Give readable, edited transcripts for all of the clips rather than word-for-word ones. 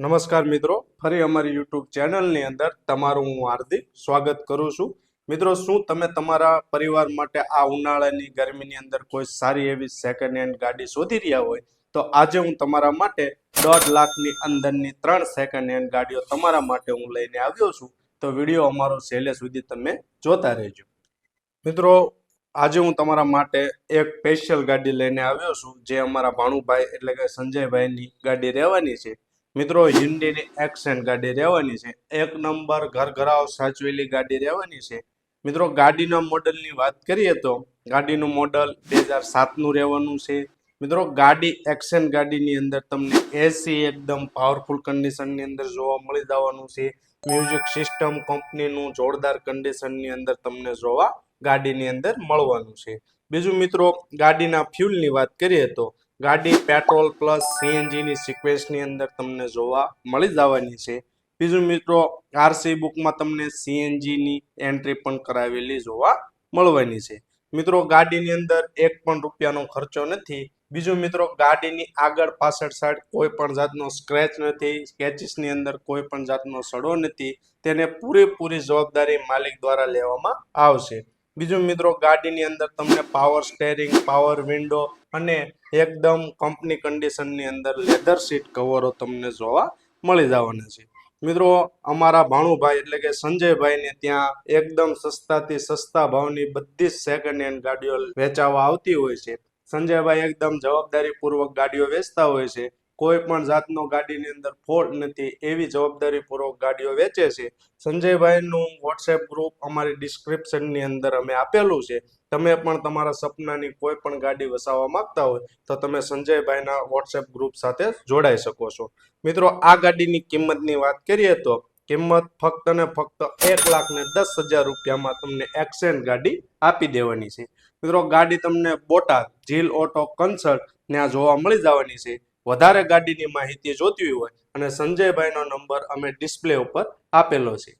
નમસ્કાર મિત્રો, ફરી અમારી યુટ્યુબ ચેનલની અંદર તમારું હું હાર્દિક સ્વાગત કરું છું. મિત્રો, શું તમે તમારા પરિવાર માટે આ ઉનાળાની ગરમીની અંદર કોઈ સારી એવી સેકન્ડ હેન્ડ ગાડી શોધી રહ્યા હોય તો આજે હું તમારા માટે 1.5 લાખની અંદરની 3 સેકન્ડ હેન્ડ ગાડીઓ તમારા માટે હું લઈને આવ્યો છું. તો વિડીયો અમારો છેલ્લે સુધી તમે જોતા રહેજો. મિત્રો, આજે હું તમારા માટે એક સ્પેશિયલ ગાડી લઈને આવ્યો છું, જે અમારા ભાણુભાઈ એટલે કે સંજયભાઈની ગાડી રહેવાની છે. મિત્રો, હિન્ડીની એક્સેન્ટ ગાડી રહેવાની છે. એક નંબર ઘરઘરાવ સાચવેલી ગાડી રહેવાની છે. મિત્રો, ગાડીના મોડલની વાત કરીએ તો ગાડીનું મોડલ 2007નું રહેવાનું છે. મિત્રો, ગાડી એક્સેન્ટ ગાડીની અંદર તમને એસી એકદમ પાવરફુલ કન્ડિશનની અંદર જોવા મળી જવાનું છે. મ્યુઝિક સિસ્ટમ કંપનીનું જોરદાર કન્ડિશનની અંદર તમને જોવા ગાડીની અંદર મળવાનું છે. બીજું મિત્રો, ગાડીના ફ્યુલની વાત કરીએ તો ગાડી પેટ્રોલ પ્લસ સીએનજીની સિક્વેન્સની અંદર તમને જોવા મળી જવાની છે. બીજું મિત્રો, આરસી બુકમાં તમને સીએનજીની એન્ટ્રી પણ કરાવેલી જોવા મળવાની છે. મિત્રો, ગાડીની અંદર એક પણ રૂપિયાનો ખર્ચો નથી. બીજું મિત્રો, ગાડીની આગળ પાછળ સાઈડ કોઈ પણ જાતનો સ્ક્રેચ નથી. સ્કેચીસની અંદર કોઈ પણ જાતનો સડો નથી. તેને પૂરેપૂરી જવાબદારી માલિક દ્વારા લેવામાં આવશે. બીજું મિત્રો, ગાડીની અંદર તમને પાવર સ્ટેરિંગ, પાવર વિન્ડો અને એકદમ કંપની કન્ડિશનની અંદર લેધર સીટ કવરો તમને જોવા મળી જવાના છે. મિત્રો, અમારા ભાણુભાઈ એટલે કે સંજયભાઈને ત્યાં એકદમ સસ્તાથી સસ્તા ભાવની બધી જ સેકન્ડ હેન્ડ ગાડીઓ વેચાવા આવતી હોય છે. સંજયભાઈ એકદમ જવાબદારીપૂર્વક ગાડીઓ વેચતા હોય છે. કોઈ પણ જાતનો ગાડીની અંદર ફોલ્ટ નથી, એવી જવાબદારીપૂર્વક ગાડીઓ વેચે છે. સંજયભાઈનું વોટ્સએપ ગ્રુપ અમારી ડિસ્ક્રિપ્શનની અંદર અમે આપેલું છે. તમે પણ તમારા સપનાની કોઈ પણ ગાડી વસાવવા માંગતા હોય તો તમે સંજયભાઈના વોટ્સએપ ગ્રુપ સાથે જોડાઈ શકો છો. મિત્રો, આ ગાડીની કિંમતની વાત કરીએ તો કિંમત ફક્ત ને ફક્ત 1,10,000 રૂપિયામાં તમને એક્સેન્ટ ગાડી આપી દેવાની છે. મિત્રો, ગાડી તમને બોટાદ જીલ ઓટો કન્સલ્ટ ત્યાં જોવા મળી જવાની છે. વધારે ગાડીની માહિતી જોતી હોય અને સંજયભાઈનો નંબર અમે ડિસ્પ્લે ઉપર આપેલો છે.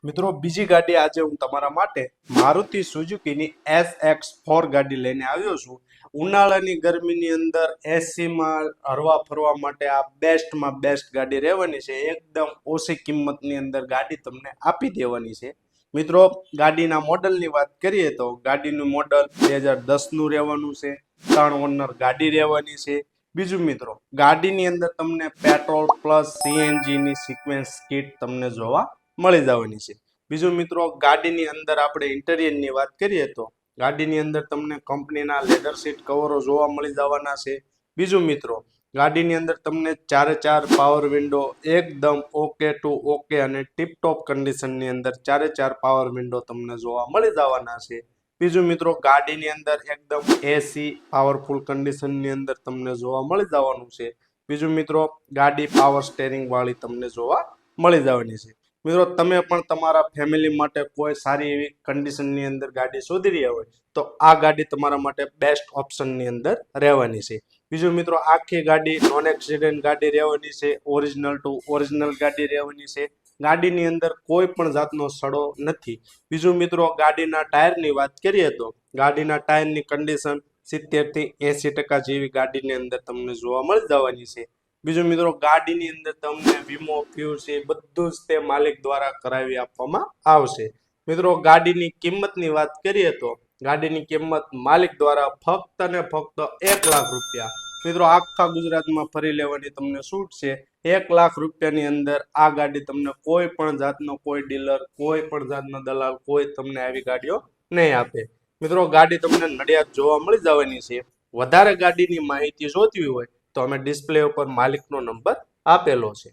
મિત્રો, બીજી ગાડી આજે હું તમારા માટે મારુતિ સુઝુકીની SX4 ગાડી લઈને આવ્યો છું. ઉનાળાની ગરમીની અંદર એસીમાં હરવા ફરવા માટે આ બેસ્ટમાં બેસ્ટ ગાડી રહેવાની છે. એકદમ ઓછી કિંમતની અંદર ગાડી તમને આપી દેવાની છે. મિત્રો, ગાડીના મોડલની વાત કરીએ તો ગાડીનું મોડલ 2010નું રહેવાનું છે. 3 ઓનર ગાડી રહેવાની છે. બીજું મિત્રો, ગાડીની અંદર તમને પેટ્રોલ પ્લસ સીએનજીની સિક્વેન્સ કિટ તમને જોવા મળી જવાની છે. બીજું મિત્રો, ગાડીની અંદર આપણે ઇન્ટેરિયરની વાત કરીએ તો ગાડીની અંદર તમને કંપનીના લેધર સીટ કવરો જોવા મળી જવાના છે. બીજું મિત્રો, ગાડીની અંદર તમને 4 પાવર વિન્ડો એકદમ ઓકે ટુ ઓકે અને ટીપટોપ કન્ડિશનની અંદર 4 પાવર વિન્ડો તમને જોવા મળી જવાના છે. બીજું મિત્રો, ગાડીની અંદર એકદમ એસી પાવરફુલ કન્ડિશનની અંદર તમને જોવા મળી જવાનું છે. બીજું મિત્રો, ગાડી પાવર સ્ટેરિંગ વાળી તમને જોવા મળી જવાની છે. મિત્રો, તમે પણ તમારા ફેમિલી માટે કોઈ સારી એવી કન્ડિશનની અંદર ગાડી શોધી રહ્યા હોય તો આ ગાડી તમારા માટે બેસ્ટ ઓપ્શનની અંદર રહેવાની છે. બીજું મિત્રો, આખી ગાડી નોન એક્સિડન્ટ ગાડી રહેવાની છે. ઓરિજિનલ ટુ ઓરિજિનલ ગાડી રહેવાની છે. ગાડીની અંદર કોઈ પણ જાતનો સડો નથી. બીજું મિત્રો, ગાડીના ટાયરની વાત કરીએ તો ગાડીના ટાયરની કન્ડિશન 70 થી 80% જેવી ગાડીની અંદર તમને જોવા મળી જવાની છે. બીજું મિત્રો, ગાડીની અંદર તમને વીમો પીયુસી બધું જ તે માલિક દ્વારા કરાવી આપવામાં આવશે. મિત્રો, ગાડીની કિંમતની વાત કરીએ તો ગાડીની કિંમત માલિક દ્વારા ફક્ત ને ફક્ત 1 લાખ રૂપિયા. મિત્રો, આખા ગુજરાતમાં ફરી લેવાની તમને છૂટ છે. 1 લાખ રૂપિયાની અંદર આ ગાડી તમને કોઈ પણ જાતનો કોઈ ડીલર, કોઈ પણ જાતનો દલાલ કોઈ તમને આવી ગાડીઓ નહીં આપે. મિત્રો, ગાડી તમને નડિયાદ જોવા મળી જવાની છે. વધારે ગાડીની માહિતી જોતી હોય તો અમે ડિસ્પ્લે ઉપર માલિકનો નંબર આપેલો છે.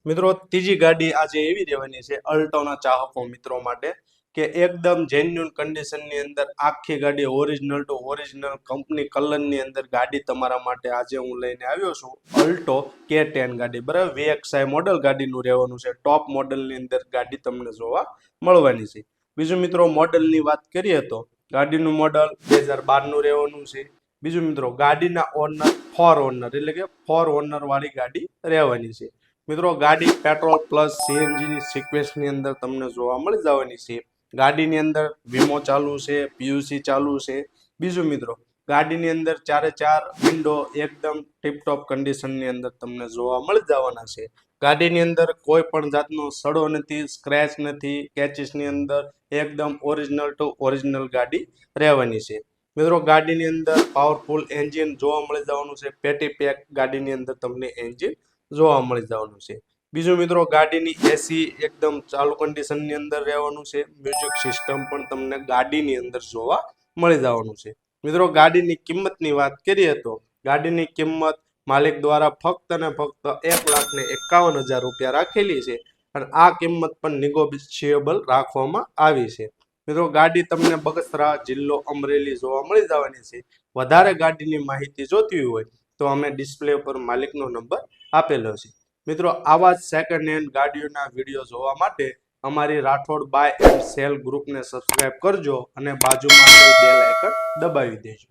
મિત્રો, ત્રીજી ગાડી આજે એવી રહેવાની છે અલ્ટોના ચાહકો મિત્રો માટે કે એકદમ જેન્યુઅન કન્ડિશનની અંદર આખી ગાડી ઓરિજિનલ ટુ ઓરિજિનલ કંપની કલરની અંદર ગાડી તમારા માટે આજે હું લઈને આવ્યો છું. અલ્ટો K10 ગાડી, બરાબર, VXI મોડલ ગાડીનું રહેવાનું છે. ટોપ મોડલની અંદર ગાડી તમને જોવા મળવાની છે. બીજું મિત્રો, મોડલની વાત કરીએ તો ગાડીનું મોડલ 2012નું રહેવાનું છે. બીજું મિત્રો, ગાડીના ઓનર 4 ઓનર એટલે કે 4 ઓનર વાળી ગાડી રહેવાની છે. મિત્રો, ગાડી પેટ્રોલ પ્લસ સીએનજીની સિક્વેન્સની અંદર તમને જોવા મળી જવાની છે. ગાડીની અંદર વીમો ચાલુ છે, પીયુસી ચાલુ છે. બીજું મિત્રો, ગાડીની અંદર ચારે ચાર વિન્ડો એકદમ ટીપટોપ કન્ડિશનની અંદર તમને જોવા મળી જવાના છે. ગાડીની અંદર કોઈ પણ જાતનો સડો નથી, સ્ક્રેચ નથી. કેચીસની અંદર એકદમ ઓરિજિનલ ટુ ઓરિજિનલ ગાડી રહેવાની છે. મિત્રો ગાડીની અંદર પાવરફુલ એન્જિન જોવા મળી જવાનું છે. પેટી પેક ગાડીની અંદર તમને એન્જિન જોવા મળી જવાનું છે. બીજું મિત્રો ગાડીની એસી એકદમ ચાલુ કન્ડિશનની અંદર રહેવાનું છે. મ્યુઝિક સિસ્ટમ પણ તમને ગાડીની અંદર જોવા મળી જવાનું છે. મિત્રો ગાડીની કિંમતની વાત કરીએ તો ગાડીની કિંમત માલિક દ્વારા ફક્ત ને ફક્ત 1,51,000 રૂપિયા રાખેલી છે અને આ કિંમત પણ નિગોશિયેબલ રાખવામાં આવી છે. મિત્રો ગાડી તમને બગસરા જિલ્લો અમરેલી જોવા મળી જવાની છે. વધારે ગાડીની માહિતી જોતી હોય તો અમે ડિસ્પ્લે ઉપર માલિકનો નંબર આપેલો છે. મિત્રો આવા જ સેકન્ડ હેન્ડ ગાડીઓના વિડીયો જોવા માટે અમારી રાઠોડ બાય એન્ડ સેલ ગ્રુપને સબસ્ક્રાઇબ કરજો અને બાજુમાં બેલ આઇકન દબાવી દેજો.